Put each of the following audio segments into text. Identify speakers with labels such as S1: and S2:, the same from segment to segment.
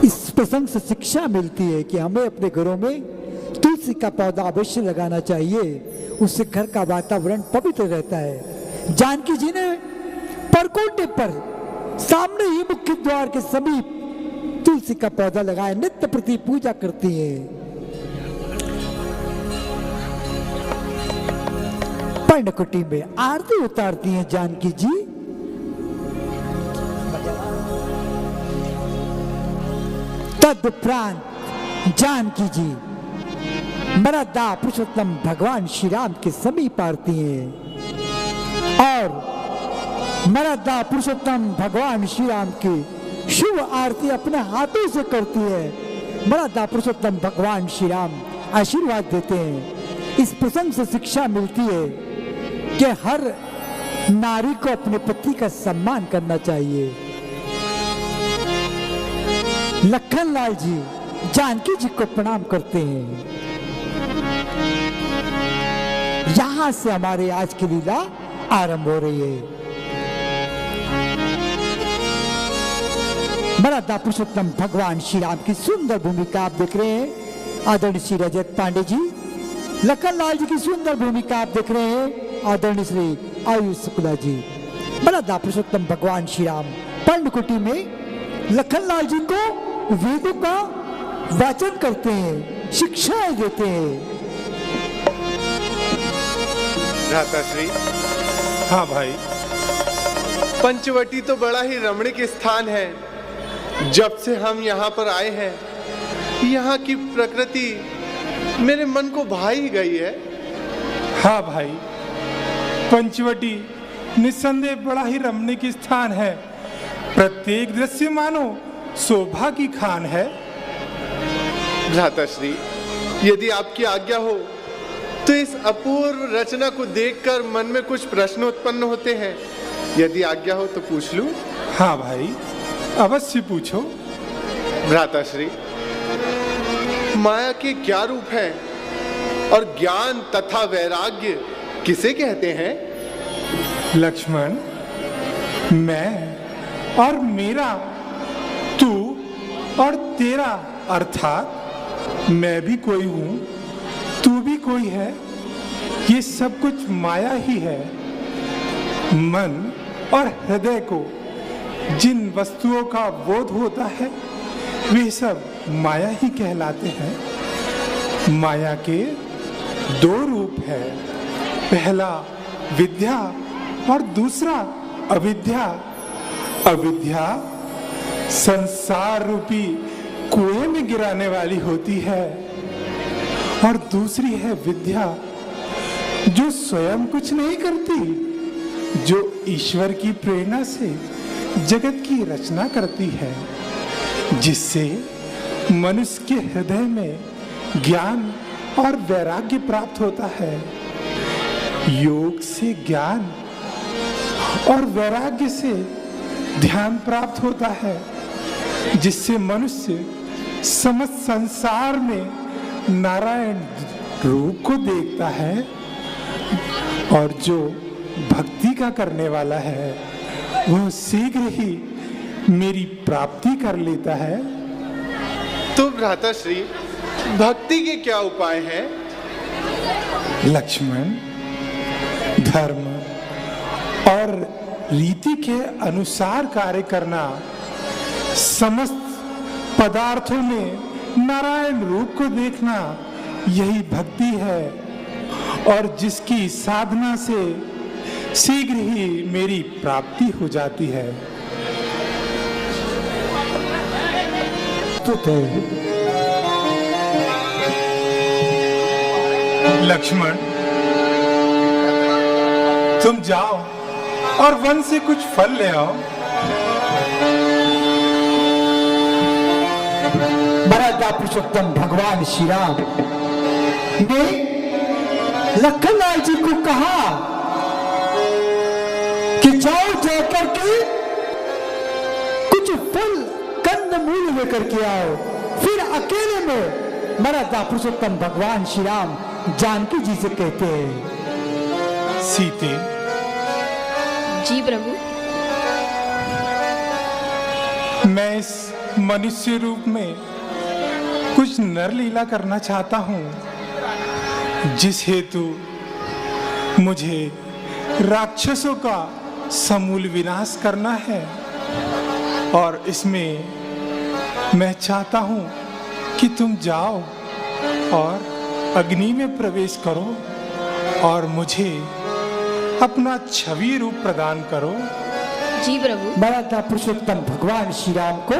S1: इस प्रसंग से शिक्षा मिलती है कि हमें अपने घरों में तुलसी का पौधा अवश्य लगाना चाहिए। उससे घर का वातावरण पवित्र रहता है। जानकी जी ने परकोटे पर सामने ही मुख्य द्वार के समीप तुलसी का पौधा लगाया, नित्य प्रति पूजा करती है। पर्णकुटी में आरती उतारती हैं जानकी जी। तदुपरांत जानकी जी मर्यादा पुरुषोत्तम भगवान श्री राम के समीप आरती हैं और मर्यादा पुरुषोत्तम भगवान श्री राम की शुभ आरती अपने हाथों से करती है। मर्यादा पुरुषोत्तम भगवान श्री राम आशीर्वाद देते हैं। इस प्रसंग से शिक्षा मिलती है कि हर नारी को अपने पति का सम्मान करना चाहिए। लखनलाल जी जानकी जी को प्रणाम करते हैं। यहां से हमारे आज की लीला आरंभ हो रही है। मर्यादा पुरुषोत्तम भगवान श्री राम की सुंदर भूमिका आप देख रहे हैं आदरणीय श्री रजत पांडे जी। लखनलाल जी की सुंदर भूमिका आप देख रहे हैं आदरणीय श्री आयुष शुक्ला जी। मर्यादा पुरुषोत्तम भगवान श्री राम पर्णकुटी में लखनलाल जी को वेदों का वाचन करते हैं, शिक्षाएं देते हैं।
S2: भ्राताश्री,
S3: हाँ भाई।
S2: पंचवटी तो बड़ा ही रमणीक स्थान है। जब से हम यहाँ पर आए हैं, यहाँ की प्रकृति मेरे मन को भा ही गई है।
S3: हाँ भाई, पंचवटी निस्संदेह बड़ा ही रमणीक स्थान है। प्रत्येक दृश्य मानो शोभा की खान है।
S2: भ्राताश्री, यदि आपकी आज्ञा हो तो इस अपूर्व रचना को देखकर मन में कुछ प्रश्न उत्पन्न होते हैं। यदि आज्ञा हो तो पूछ लूं?
S3: हाँ भाई, अवश्य पूछो।
S2: भ्राताश्री, माया के क्या रूप हैं और ज्ञान तथा वैराग्य किसे कहते हैं?
S3: लक्ष्मण, मैं और मेरा, तू और तेरा, अर्थात मैं भी कोई हूं, तू भी कोई है। ये सब कुछ माया ही है। मन और हृदय को जिन वस्तुओं का बोध होता है वे सब माया ही कहलाते हैं। माया के दो रूप है, पहला विद्या और दूसरा अविद्या। अविद्या संसार रूपी कुएं में गिराने वाली होती है और दूसरी है विद्या जो स्वयं कुछ नहीं करती, जो ईश्वर की प्रेरणा से जगत की रचना करती है, जिससे मनुष्य के हृदय में ज्ञान और वैराग्य प्राप्त होता है। योग से ज्ञान और वैराग्य से ध्यान प्राप्त होता है, जिससे मनुष्य समस्त संसार में नारायण रूप को देखता है और जो भक्ति का करने वाला है वह शीघ्र ही मेरी प्राप्ति कर लेता है।
S2: तो भ्राताश्री, भक्ति के क्या उपाय हैं?
S3: लक्ष्मण, धर्म और रीति के अनुसार कार्य करना, समस्त पदार्थों में नारायण रूप को देखना, यही भक्ति है और जिसकी साधना से शीघ्र ही मेरी प्राप्ति हो जाती है। लक्ष्मण, तुम जाओ और वन से कुछ फल ले आओ।
S1: मर्यादा पुरुषोत्तम भगवान श्री राम ने लखनलाल जी को कहा कि जाओ जाकर के कुछ फल कंद मूल लेकर के आओ। फिर अकेले में मर्यादा पुरुषोत्तम भगवान श्री राम जानकी जी से कहते हैं,
S3: सीते।
S4: जी प्रभु।
S3: मैं इस मनुष्य रूप में कुछ नर लीला करना चाहता हूँ, जिस हेतु मुझे राक्षसों का समूल विनाश करना है। और इसमें मैं चाहता हूँ कि तुम जाओ और अग्नि में प्रवेश करो और मुझे अपना छवि रूप प्रदान करो।
S4: जी प्रभु।
S1: मराठा पुरुषोत्तम भगवान श्री राम को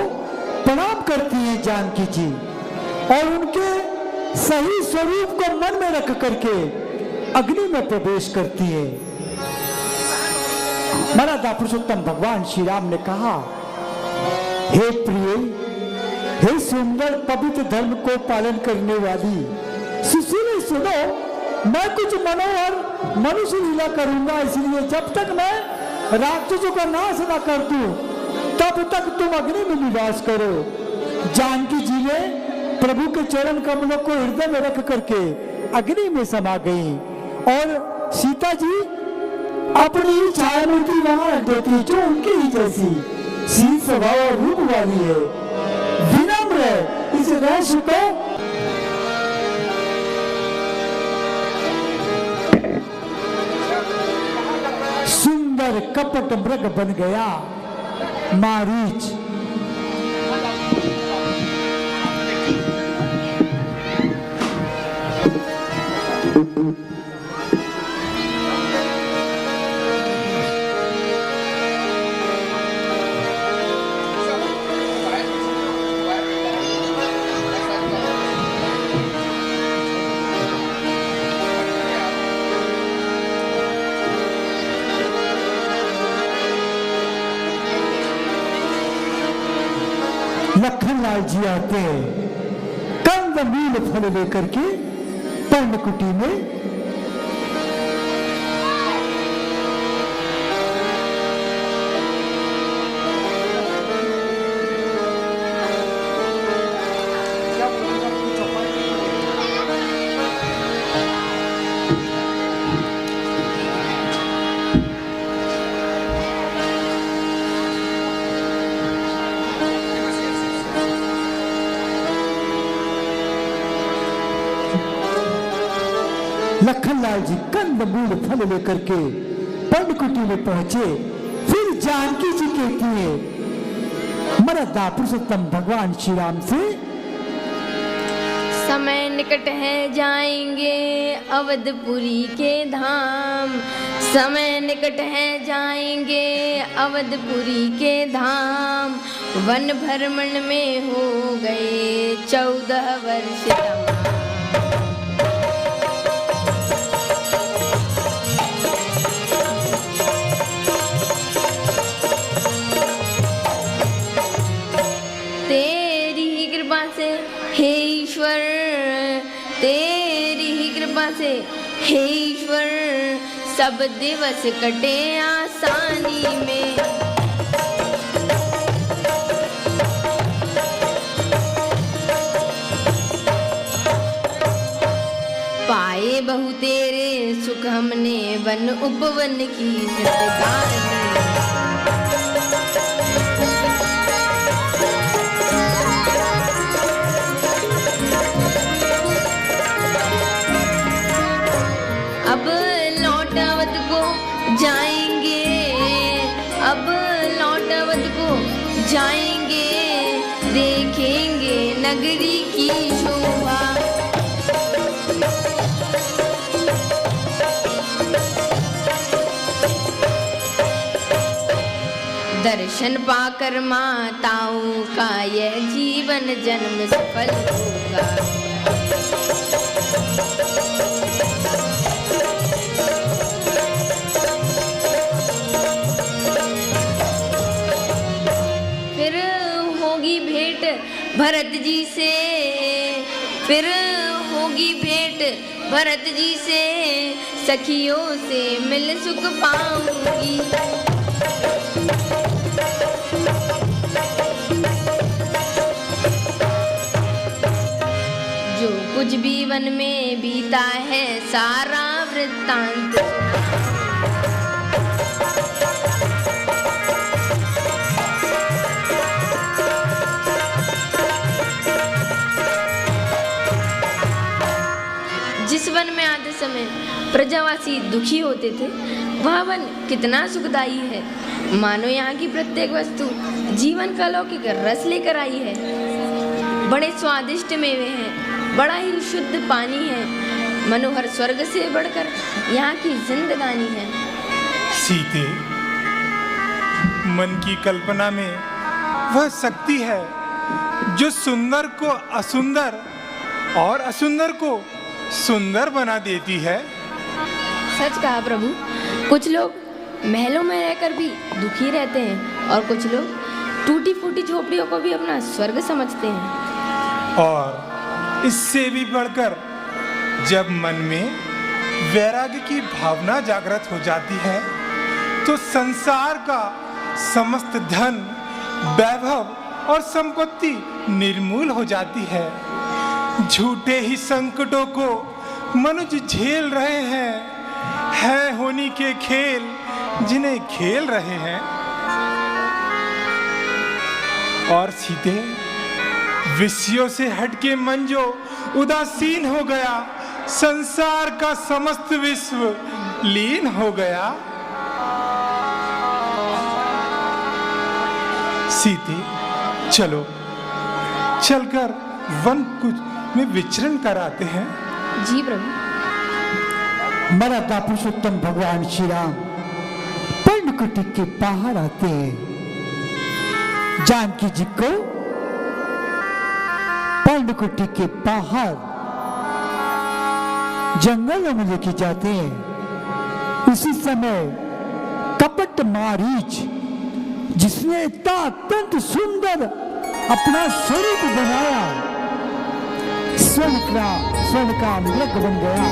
S1: प्रणाम करती है जानकी जी और उनके सही स्वरूप को मन में रख करके अग्नि में प्रवेश करती है। मराठा पुरुषोत्तम भगवान श्री राम ने कहा, हे प्रिय, हे सुंदर पवित्र धर्म को पालन करने वाली सुशील, सुनो, मैं कुछ मनोहर मनुष्य लीला करूंगा, इसलिए जब तक मैं राक्षसों का नाश न कर दूं तब तक तुम अग्नि में निवास करो। जानकी जी ने प्रभु के चरण कमलों को हृदय में रख करके अग्नि में समा गई और सीता जी अपनी छाया मूर्ति वहां रख देती है, जो उनकी ही जैसी शील स्वभाव और रूप वाली है, विनम्र है। इस रहस्य को सुंदर कपट मृग बन गया मारीच। लखनलाल जी आते कंद मूल फल लेकर के पर्णकुटी में। लखनलाल जी कंद मूल फल लेकर के पर्णकुटी में पहुंचे। फिर जानकी जी कहती है मराठा पुरुषोत्तम भगवान श्री राम से,
S4: समय निकट है जाएंगे अवधपुरी के धाम, समय निकट है जाएंगे अवधपुरी के धाम, वन भ्रमण में हो गए 14 वर्ष तमाम। हे ईश्वर, तेरी ही कृपा से हे ईश्वर, सब दिवस कटे आसानी में। पाए बहु तेरे सुख हमने वन उपवन की सत्कार। अब लौटावत को जाएंगे, अब लौटावत को जाएंगे, देखेंगे नगरी की शोभा। दर्शन पाकर माताओं का यह जीवन जन्म सफल होगा। भरत जी से, फिर होगी भेंट भरत जी से, सखियों से मिल सुख पाऊंगी। जो कुछ भी वन में बीता है सारा वृत्तांत। समय प्रजावासी दुखी होते थे, वह वन कितना सुखदायी है। मानो यहाँ की प्रत्येक वस्तु जीवन का लौकिक रस लेकर आई है। बड़े स्वादिष्ट मेवे हैं, बड़ा ही शुद्ध पानी है, मनोहर स्वर्ग से बढ़कर यहाँ की जिंदगानी है।
S3: सीते, मन की कल्पना में वह शक्ति है जो सुंदर को असुंदर और असुंदर को सुंदर बना देती है।
S4: सच कहा प्रभु। कुछ लोग महलों में रहकर भी दुखी रहते हैं और कुछ लोग टूटी फूटी झोपड़ियों को भी अपना स्वर्ग समझते हैं।
S3: और इससे भी बढ़कर जब मन में वैराग्य की भावना जागृत हो जाती है तो संसार का समस्त धन, वैभव और संपत्ति निर्मूल हो जाती है। झूठे ही संकटों को मनुष्य झेल रहे हैं, है होनी के खेल जिन्हें खेल रहे हैं। और सीते, विषयों से हटके मन जो उदासीन हो गया, संसार का समस्त विश्व लीन हो गया। सीते, चलो चलकर वन कुछ में विचरण कराते हैं।
S4: जी प्रभु।
S1: मराठा पुरुषोत्तम भगवान श्री राम पर्णकुटी के बाहर आते हैं। जानकी जी को पर्णकुटी के बाहर जंगलों में लेके जाते हैं। उसी समय कपट मारीच, जिसने इतना अत्यंत सुंदर अपना स्वरूप बनाया, स्वर्ण का मृग बन गया।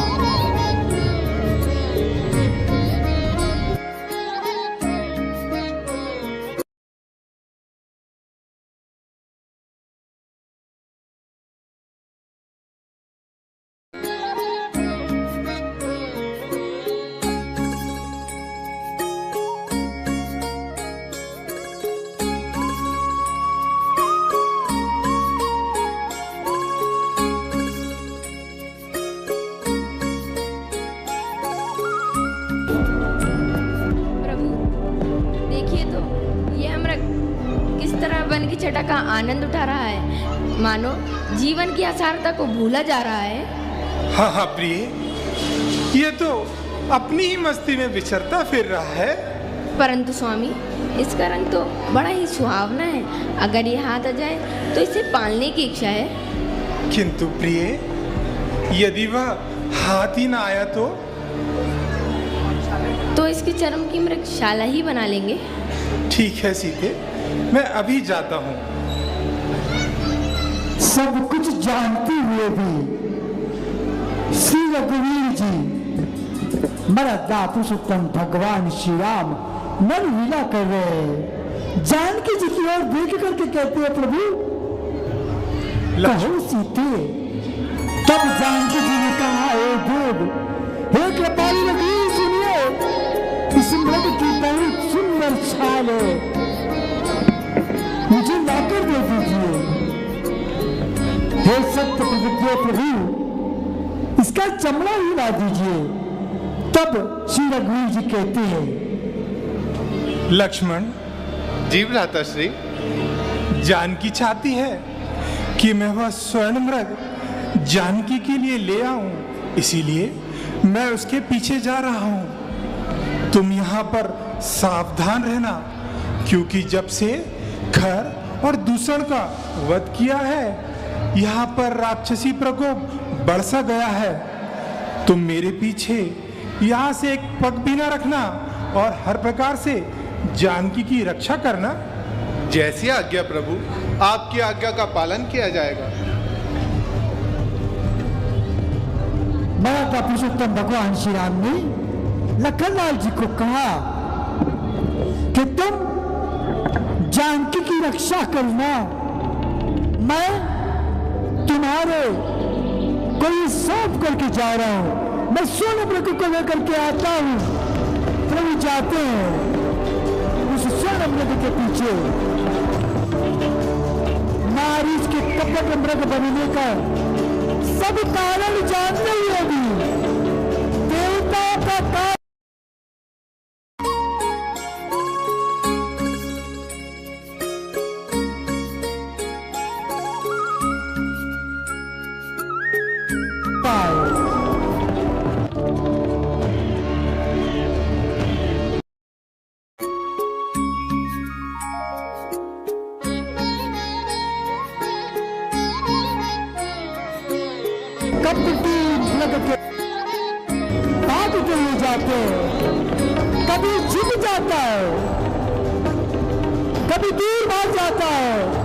S4: वन की छटा का आनंद उठा रहा है, मानो जीवन की असारता को भूला जा रहा है।
S3: हाँ हाँ प्रिय, ये तो अपनी ही मस्ती में विचरता फिर रहा है।
S4: परंतु स्वामी, इसका रंग तो बड़ा ही सुहावना है। अगर ये हाथ आ जाए तो इसे पालने की इच्छा है।
S3: किंतु प्रिय, यदि वह हाथ ही ना आया तो
S4: इसके चरम की मृगशाला ही बना लेंगे।
S3: ठीक है सीते, मैं अभी जाता हूँ।
S1: सब कुछ जानते हुए भी श्री रघुवीर जी मराठा पुरुषोत्तम भगवान श्री राम मन लीला कर रहे हैं। जानकी जी की ओर देख करके कहते हैं, प्रभु कहो सीते। तब जानकी जी ने कहा, हे देव, हे कृपालु रघुवीर, सुनिए, इस मृग की बहुत सुंदर छाल है, मुझे लाकर दे दीजिए। हे सत्य प्रतिज्ञ प्रभु, इसका चमड़ा ही ला दीजिए। तब श्री रघुवीर जी कहते हैं,
S3: लक्ष्मण
S2: जी भ्राताश्री।
S3: जानकी चाहती है कि मैं वह स्वर्ण मृग जानकी के लिए ले आऊं, इसीलिए मैं उसके पीछे जा रहा हूं। तुम यहाँ पर सावधान रहना, क्योंकि जब से खर और दूषण का वध किया है, यहाँ पर राक्षसी प्रकोप बढ़ सा गया है। तुम मेरे पीछे यहाँ से एक पग भी ना रखना और हर प्रकार से जानकी की रक्षा करना।
S2: जैसी आज्ञा प्रभु, आपकी आज्ञा का पालन किया जाएगा।
S1: मराठा पुरुषोत्तम भगवान श्री राम ने लखनलाल जी को कहा कि तुम जानकी की रक्षा करना, मैं तुम्हारे कोई सौंप करके जा रहा हूं। मैं स्वर्ण मृग को लेकर के आता हूं। प्रभु जाते हैं उस स्वर्ण मृग के पीछे। मारीच के कपट मृग बनने का सब कारण जानते हुए भी कपटी लगते भागते हुए जाते, कभी छिप जाता है, कभी दूर भाग जाता है।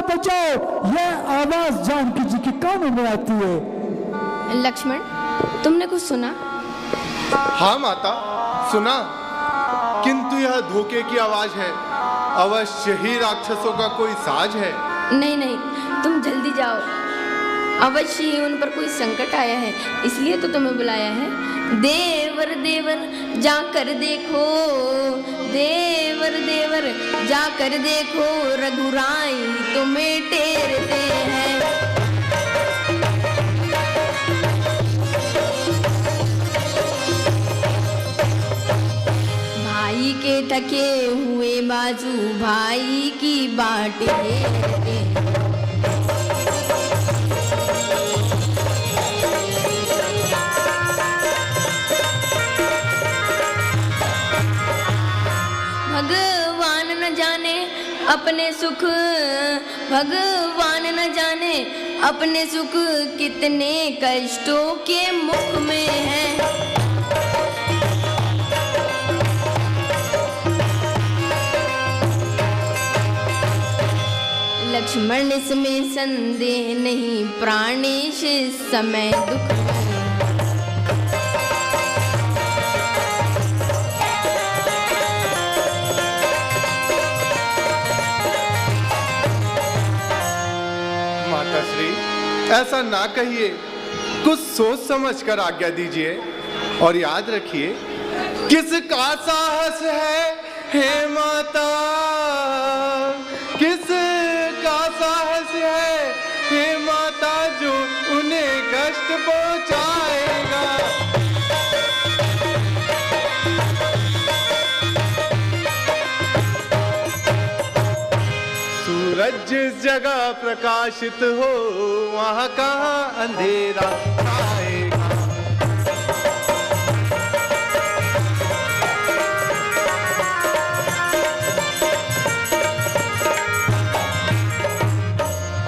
S1: बचाओ, यह आवाज जानकी जी के कानों में आती है।
S4: लक्ष्मण, तुमने कुछ सुना?
S2: हाँ माता, सुना, किंतु यह धोखे की आवाज है। अवश्य ही राक्षसों का कोई साज है।
S4: नहीं नहीं, तुम जल्दी जाओ, अवश्य ही उन पर कोई संकट आया है, इसलिए तो तुम्हें बुलाया है। देवर देवर जाकर देखो, देवर देवर जाकर देखो, रघुराई तुम्हें टेरते हैं। भाई के थके हुए बाजू भाई की बाट हेरते हैं। भगवान न जाने अपने सुख, भगवान न जाने अपने सुख, कितने कष्टों के मुख में है। लक्ष्मण इसमें संदेह नहीं, प्राणेश इस समय दुख है।
S2: माताश्री, ऐसा ना कहिए, कुछ सोच समझ कर आज्ञा दीजिए। और याद रखिए, किसका साहस है हे माता, किसका साहस है हे माता, जो उन्हें कष्ट पहुंचाएगा। सूरज जिस जगह प्रकाशित हो, वहां कहाँ अंधेरा आएगा।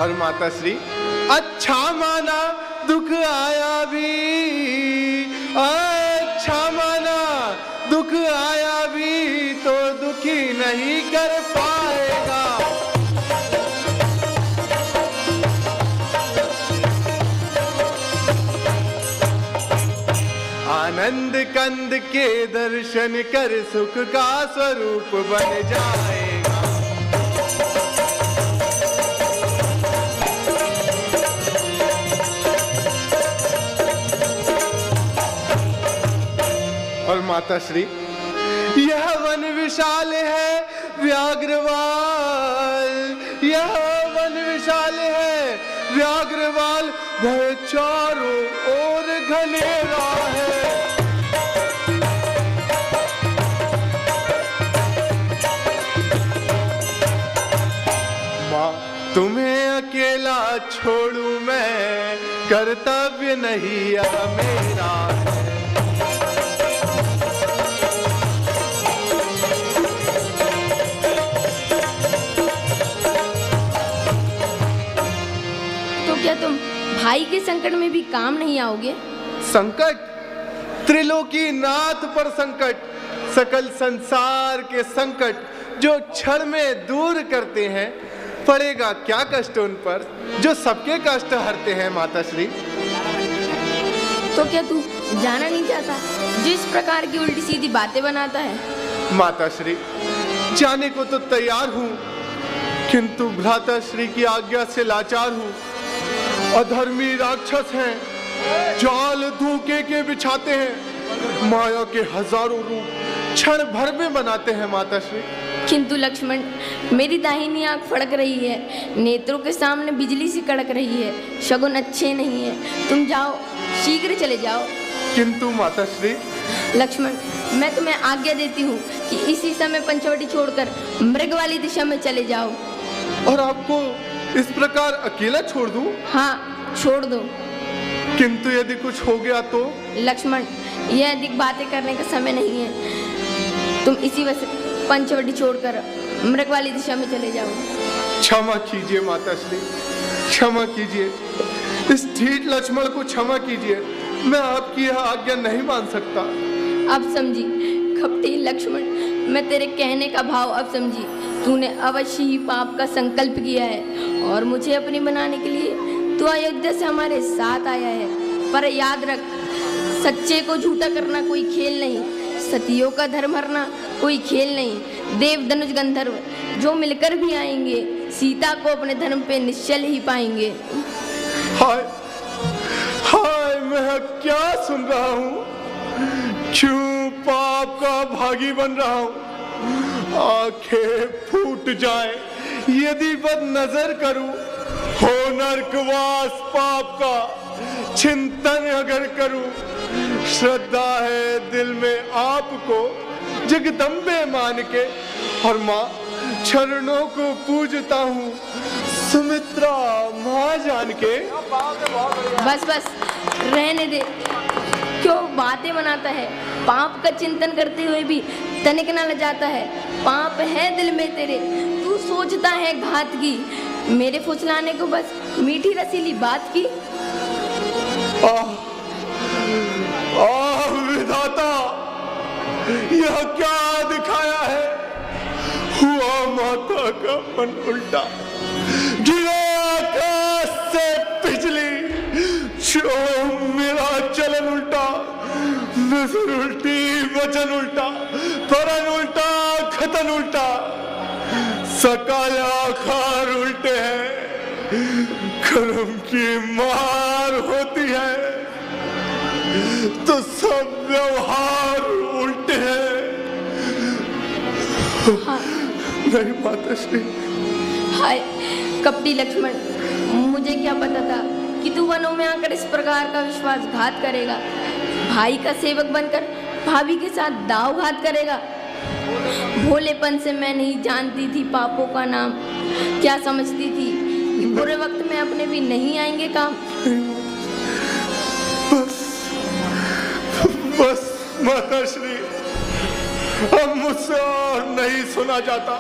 S2: और माताश्री, अच्छा माना दुख आया भी, अच्छा माना दुख आया भी, तो दुखी नहीं कर पाएगा। आनंद कंद के दर्शन कर सुख का स्वरूप बन जाएगा। और माताश्री, यह वन विशाल है व्याघ्रवाल, यह वन विशाल है व्याघ्रवाल, वह चारों ओर घनेरा है। माँ, तुम्हें अकेला छोड़ू मैं, कर्तव्य नहीं अब मेरा है।
S4: क्या तुम भाई के संकट में भी काम नहीं आओगे?
S2: संकट? त्रिलोकी नाथ पर संकट, सकल संसार के संकट जो क्षण में दूर करते हैं, पड़ेगा क्या कष्ट उन पर जो सबके कष्ट हरते हैं। माताश्री,
S4: तो क्या तू जाना नहीं चाहता जो इस प्रकार की उल्टी सीधी बातें बनाता है?
S2: माताश्री, जाने को तो तैयार हूँ, किंतु भ्राताश्री की आज्ञा से लाचार हूँ। अधर्मी राक्षस हैं, जाल धोखे के बिछाते हैं, माया के हजारों रूप क्षण भर में बनाते हैं माता श्री।
S4: किंतु लक्ष्मण, मेरी दाहिनी आंख फड़क रही है, नेत्रों के सामने बिजली सी कड़क रही है, शगुन अच्छे नहीं है। तुम जाओ, शीघ्र चले जाओ।
S2: किंतु माता श्री।
S4: लक्ष्मण, मैं तुम्हें आज्ञा देती हूँ कि इसी समय पंचवटी छोड़कर मृग वाली दिशा में चले जाओ।
S2: और आपको इस प्रकार अकेला छोड़ दूं?
S4: हाँ, छोड़ दो।
S2: किंतु यदि कुछ हो गया तो?
S4: लक्ष्मण, यह अधिक बातें करने का समय नहीं है। तुम इसी वक्त पंचवटी छोड़कर मृग वाली दिशा में चले जाओ।
S2: क्षमा कीजिए माता श्री, क्षमा कीजिए। इस ढीठ लक्ष्मण को क्षमा कीजिए। मैं आपकी यह आज्ञा नहीं मान सकता।
S4: अब समझी कपटी लक्ष्मण, मैं तेरे कहने का भाव अब समझी। तूने अवश्य ही पाप का संकल्प किया है और मुझे अपनी बनाने के लिए तू अयोध्या से हमारे साथ आया है। पर याद रख, सच्चे को झूठा करना कोई खेल नहीं, सतियों का धर्म हरना कोई खेल नहीं। देव धनुष गंधर्व जो मिलकर भी आएंगे, सीता को अपने धर्म पे निश्चल ही पाएंगे।
S2: हाय हाय, मैं क्या सुन रहा हूँ? क्यों पाप का भागी बन रहा हूँ? आंखें फूट जाए यदि बद नजर करूं, हो नरकवास पाप का चिंतन अगर करूं। श्रद्धा है दिल में आपको जगदम्बे मान के, और माँ चरणों को पूजता हूँ सुमित्रा माँ जान के।
S4: बस बस रहने दे, क्यों बातें बनाता है? पाप का चिंतन करते हुए भी तनिक न लजाता है। पाप है दिल में तेरे, तू सोचता है घात की, मेरे फुसलाने को बस मीठी रसीली बात की।
S2: विधाता, यह क्या दिखाया है? हुआ माता का मन उल्टा, गिरा आकाश से बिजली, जो मेरा चलन उल्टा, नजर उल्टी, वचन उल्टा, परन उल्टा, खतन उल्टा, सकल आकार उल्टे हैं। कर्म की मार होती है तो सब व्यवहार उल्टे हैं।
S4: हाँ।
S2: नहीं माता श्री।
S4: हाय कपटी लक्ष्मण, मुझे क्या पता था कि तू वनों में आकर इस प्रकार का विश्वासघात करेगा। भाई का सेवक बनकर भाभी के साथ दावघात करेगा। भोलेपन से मैं नहीं जानती थी पापों का नाम। क्या समझती थी कि बुरे वक्त में अपने भी नहीं आएंगे काम।
S2: बस माता श्री, अब मुझसे और नहीं सुना जाता।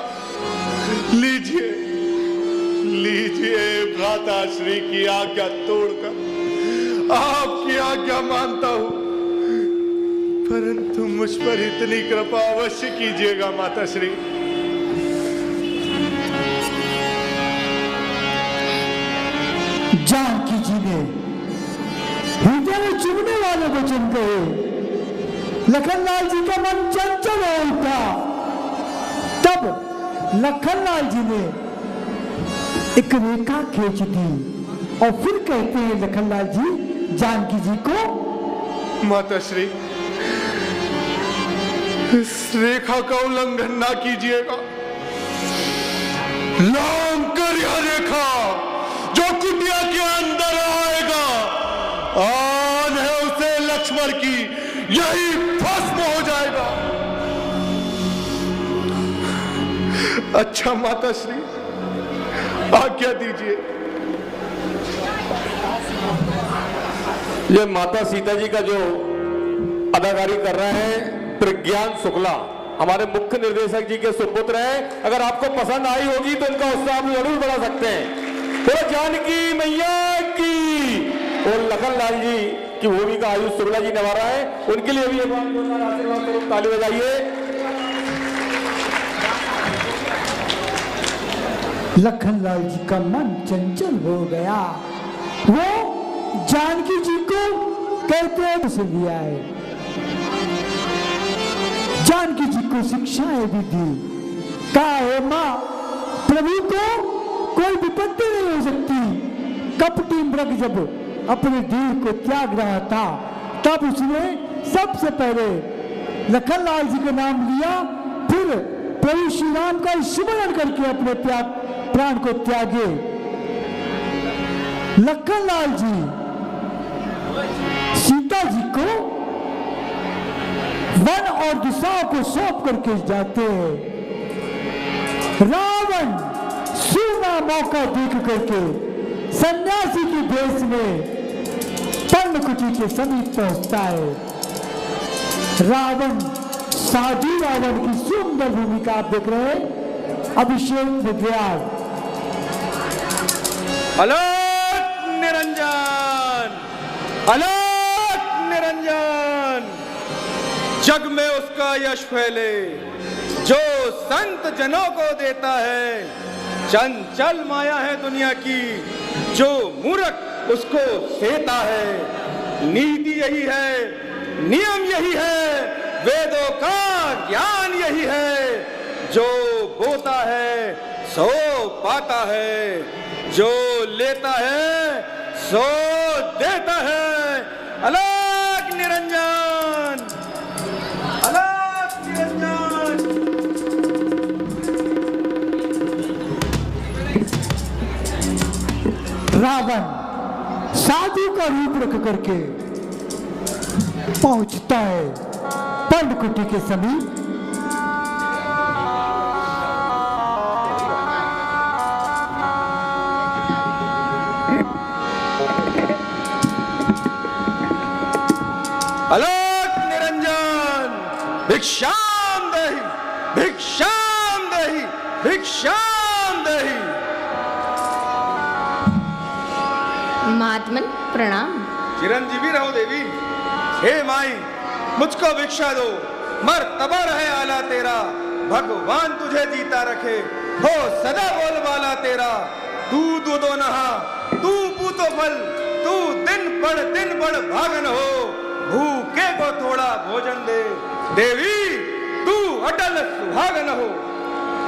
S2: लीजिए लीजिए भ्राता श्री की आज्ञा तोड़कर आपकी आज्ञा मानता हूं, परंतु मुझ पर इतनी कृपा अवश्य कीजिएगा माता श्री।
S1: जानकी जी ने हृदय में चुभने वाले वचन कहे। लखनलाल जी का मन चंचल हो उठा। तब लखनलाल जी ने एक रेखा खींच दी और फिर कहते हैं लखनलाल जी जानकी जी को,
S2: माता श्री, इस रेखा का उल्लंघन ना कीजिएगा। लांग कर यह रेखा जो कुटिया के अंदर आएगा, आन है उसे लक्ष्मण की, यही भस्म हो जाएगा। अच्छा माता श्री, आज्ञा दीजिए।
S5: ये माता सीता जी का जो अदाकारी कर रहे हैं प्रज्ञान शुक्ला, हमारे मुख्य निर्देशक जी के सुपुत्र हैं। अगर आपको पसंद आई होगी तो इनका उत्साह आप जरूर बढ़ा सकते हैं। तो जानकी मैया की और लखनलाल जी की भूमिका आयुष शुक्ला जी निभा रहा है, उनके लिए भी एक बार जोरदार आशीर्वाद करो, ताली बजाइए।
S1: लखनलाल जी का मन चंचल हो गया। वो जानकी जी को कहते हैं उसे लिया है। जानकी जी को शिक्षाएं भी दी। कहा है मां, प्रभु को कोई विपत्ति नहीं हो सकती। कपटी मृग जब अपने देह को त्याग रहा था, तब उसने सबसे पहले लखनलाल जी का नाम लिया, फिर प्रभु श्री राम का स्मरण करके अपने प्राण को त्यागे। लखनलाल जी सीता जी को वन और दिशाओं को सौंप करके जाते हैं। रावण सूना मौका देख करके सन्यासी के भेष में पर्णकुटी के समीप पहुंचता है। रावण, साधु रावण की सुंदर भूमिका आप देख रहे हैं अभिषेक विद्यार।
S2: अलग निरंजन, अलग निरंजन, जग में उसका यश फैले जो संत जनों को देता है। चंचल माया है दुनिया की, जो मूर्ख उसको सेता है। नीति यही है, नियम यही है, वेदों का ज्ञान यही है। जो बोता है सो पाता है, जो लेता है सो देता है। अलग निरंजन, अलग निरंजन।
S1: रावण साधु का रूप रख करके पहुंचता है पर्णकुटी के समीप।
S2: अलग निरंजन, भिक्षाम देहि, भिक्षाम देहि, भिक्षाम देहि।
S4: महात्मन प्रणाम।
S2: चिरंजीवी रहो देवी। हे माई, मुझको भिक्षा दो, मर्तबा रहे आला तेरा। भगवान तुझे जीता रखे, हो सदा बोलबाला तेरा। तू दूधो नहा, तू पूतो फल, तू दिन बढ़ भागन हो। भूखे को थोड़ा भोजन दे, देवी तू अटल सुहागन हो।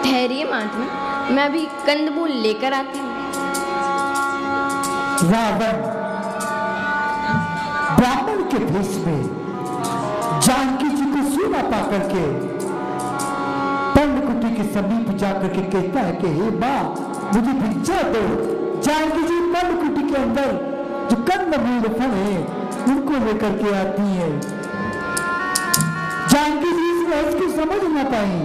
S4: ठहरिए महात्मन, मैं अभी कंदमूल लेकर आती हूँ।
S1: रावण ब्राह्मण के भेष में जानकी जी को सूना पा करके पर्णकुटी के समीप जाकर के कहता है कि हे माँ, मुझे भिक्षा दो। जानकी जी पर्णकुटी के अंदर जो कंदमूल फल है उनको लेकर के आती है। जानकी जी इस रहस्य को समझ ना पाई।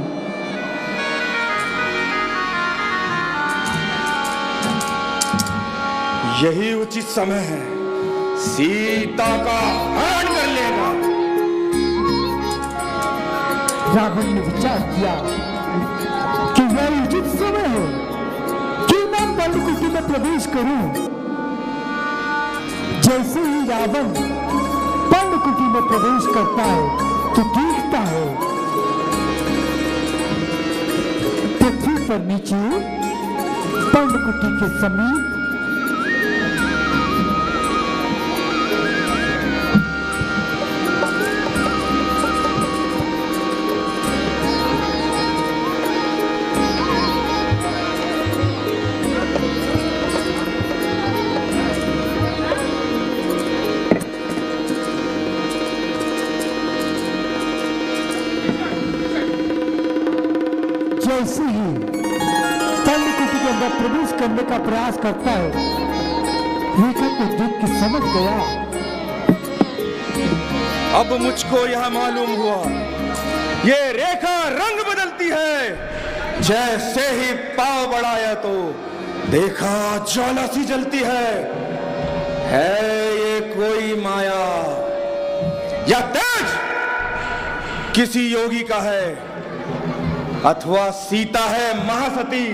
S2: यही उचित समय है, सीता का हरण कर लेगा।
S1: रावण ने विचार किया कि यह उचित समय है कि मैं पर्णकुटी में प्रवेश करूं। जैसे ही रावण पर्णकुटी में प्रवेश करता है तो देखता है पृथ्वी पर नीचे पर्णकुटी के समीप जैसे ही पर्णकुटी के अंदर प्रवेश करने का प्रयास करता है, रेखा को देख के समझ गया।
S2: अब मुझको यह मालूम हुआ, ये रेखा रंग बदलती है। जैसे ही पांव बढ़ाया तो देखा ज्वाला सी जलती है ये कोई माया या तेज किसी योगी का है, अथवा सीता है महासती,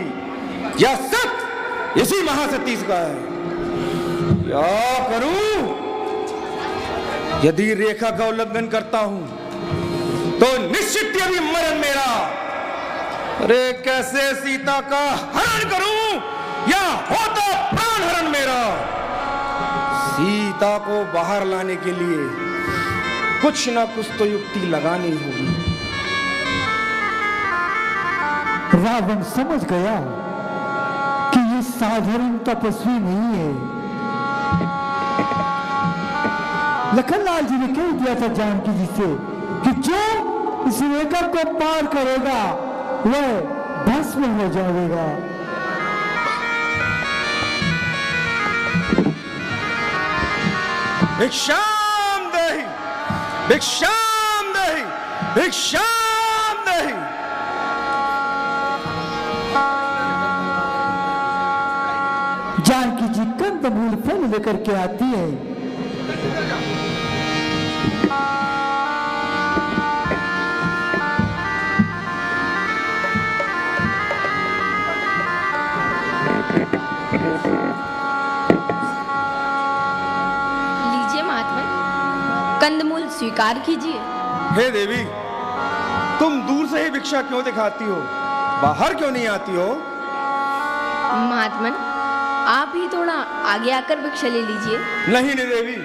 S2: या सत इसी महासती का है। क्या करूं? यदि रेखा का उल्लंघन करता हूं तो निश्चित ही मरण मेरा। अरे कैसे सीता का हरण करूं या हो तो प्राण हरण मेरा। सीता को बाहर लाने के लिए कुछ ना कुछ तो युक्ति लगानी होगी।
S1: रावण समझ गया कि ये साधारण तपस्वी नहीं है, लखनलाल जी ने कह दिया था जानकी जी से कि जो इस रेखा को पार करेगा वह भस्म हो जाएगा।
S6: भिक्षाम देहि, भिक्षाम देहि, भिक्षाम देहि।
S1: जानकी जी कंदमूल फल लेकर के आती है।
S4: लीजिए महात्मा, कंदमूल स्वीकार कीजिए।
S6: हे देवी, तुम दूर से ही भिक्षा क्यों दिखाती हो, बाहर क्यों नहीं आती हो?
S4: महात्मन, आप ही थोड़ा आगे आकर भिक्षा ले लीजिए।
S6: नहीं नहीं देवी,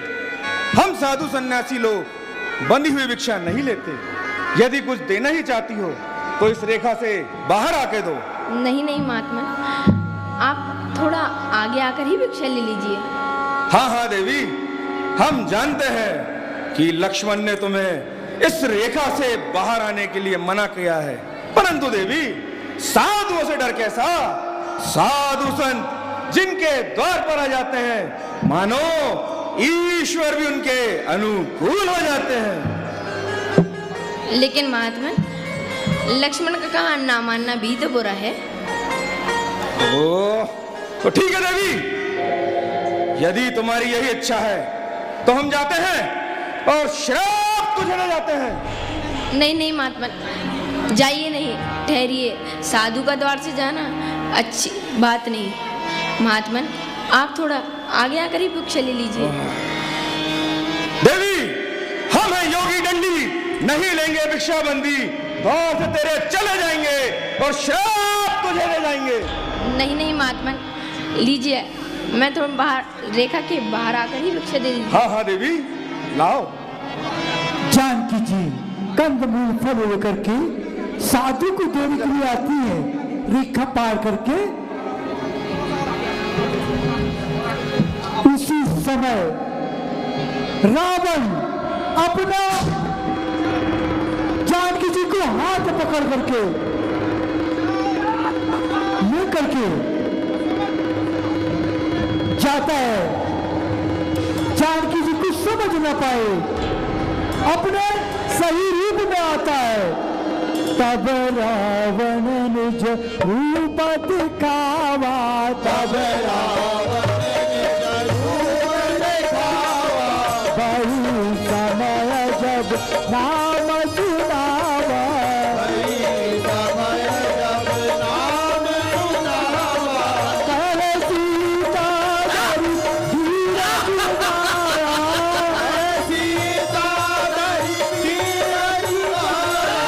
S6: हम साधु सन्यासी लोग बंधी हुई भिक्षा नहीं लेते। यदि कुछ देना ही चाहती हो तो इस रेखा से बाहर आके दो।
S4: नहीं नहीं महात्मन, आप थोड़ा आगे आकर ही भिक्षा ले लीजिए।
S6: हाँ हाँ देवी, हम जानते हैं कि लक्ष्मण ने तुम्हें इस रेखा से बाहर आने के लिए मना किया है, परंतु देवी साधुओं से डर कैसा? साधु संत जिनके द्वार पर आ जाते हैं, मानो ईश्वर भी उनके अनुकूल हो जाते हैं।
S4: लेकिन महात्मन, लक्ष्मण का कहा ना मानना भी तो बुरा है।
S6: ओह, तो ठीक है देवी, यदि तुम्हारी यही इच्छा है तो हम जाते हैं और श्राप तुझे ले जाते हैं।
S4: नहीं नहीं महात्मन, जाइए नहीं, ठहरिए। साधु का द्वार से जाना अच्छी बात नहीं। महात्मन, आप थोड़ा आगे आकर ही भिक्षा ले लीजिए।
S6: देवी, हम हैं योगी डंडी, नहीं लेंगे भिक्षा बंदी, द्वार से तेरे चले जाएंगे और श्राप तुझे ले जाएंगे।
S4: नहीं नहीं महात्मन, लीजिए, मैं थोड़ा बाहर, रेखा के बाहर आकर ही भिक्षा दे दीजिए।
S6: हाँ हाँ देवी, लाओ।
S1: जानकी जी कंदमूल फल लेकर के साधु को देने के लिए आती है। रेखा पार करके उसी समय रावण अपना जानकी जी को हाथ पकड़ करके लेकर के जाता है। जानकी जी कुछ समझ ना पाए, अपने सही रूप में आता है। तब रावण निज रूप दिखावा, तब रावण निज रूप दिखावा, बड़ी समय जब नाम सुनावा, बड़ी समय जब नाम सुनावा, कर सीता धरि धीरज माया, कर सीता धरि धीरज माया,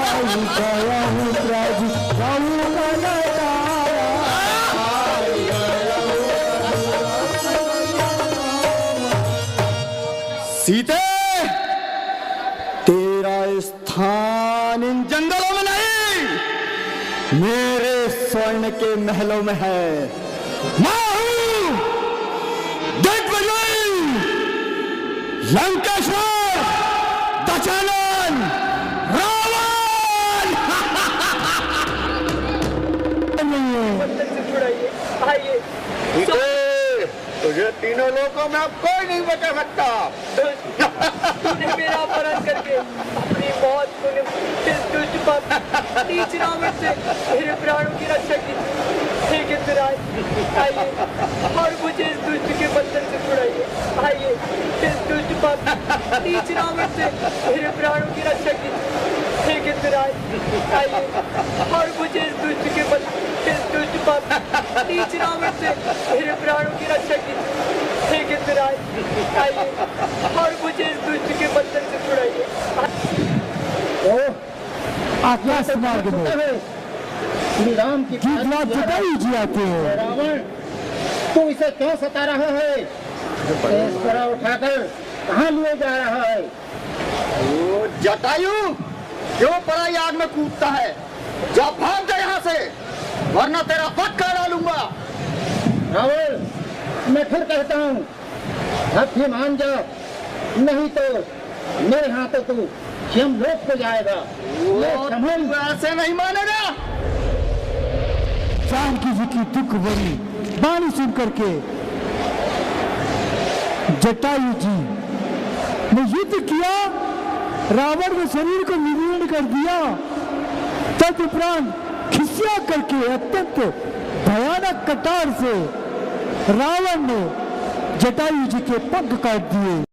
S1: आई गयहु ब्रज रघुकुल तारा, आई गयहु
S6: सीते, तेरा स्थान इन जंगलों में नहीं, मेरे स्वर्ण के महलों में है। मैं हूं दिग्विजय, लंकेश्वर, दशानन, रावण। तुझे तीनों लोगों में अब कोई नहीं बचा सकता।
S7: तूने मेरा अपहरण करके अपनी मौत को इस दुष्ट पापी नीच रावण से मेरे प्राणों की रक्षा की। ठीक है राज, आइए और मुझे इस दुष्ट के बंधन से छुड़ाइए। आइए, इस दुष्ट पापी नीच रावण से मेरे प्राणों की रक्षा की। ठीक है राज, आइए और मुझे इस दुष्ट के बंधन, इस दुष्ट पापी नीच रावण से मेरे प्राणों की रक्षा की। ठीक है राज, आइए और मुझे इस दुष्ट के बंधन से छुड़ाइए।
S1: आकाश मार्ग में
S8: राम की
S1: गीतराज जटायु जी आते हैं।
S8: रावण, तू इसे क्यों सता रहा है? इस तरह उठाकर कहाँ लिए जा रहा है?
S9: ओ जटायु, क्यों पराई आग में कूदता है? जा भाग जा यहाँ से, वरना तेरा पक्का डालूंगा।
S8: रावण, मैं फिर कहता हूँ अब भी मान जा, नहीं तो मेरे हाथों तू यमलोक को जाएगा।
S9: ऐसे नहीं मानेगा।
S1: जानकी जी की दुख भरी वाणी सुन करके जटायु जी ने युद्ध किया, रावण के शरीर को विलीन कर दिया। तदुपरांत खिसिया करके अत्यंत भयानक कटार से रावण ने जटायु जी के पंख काट दिए।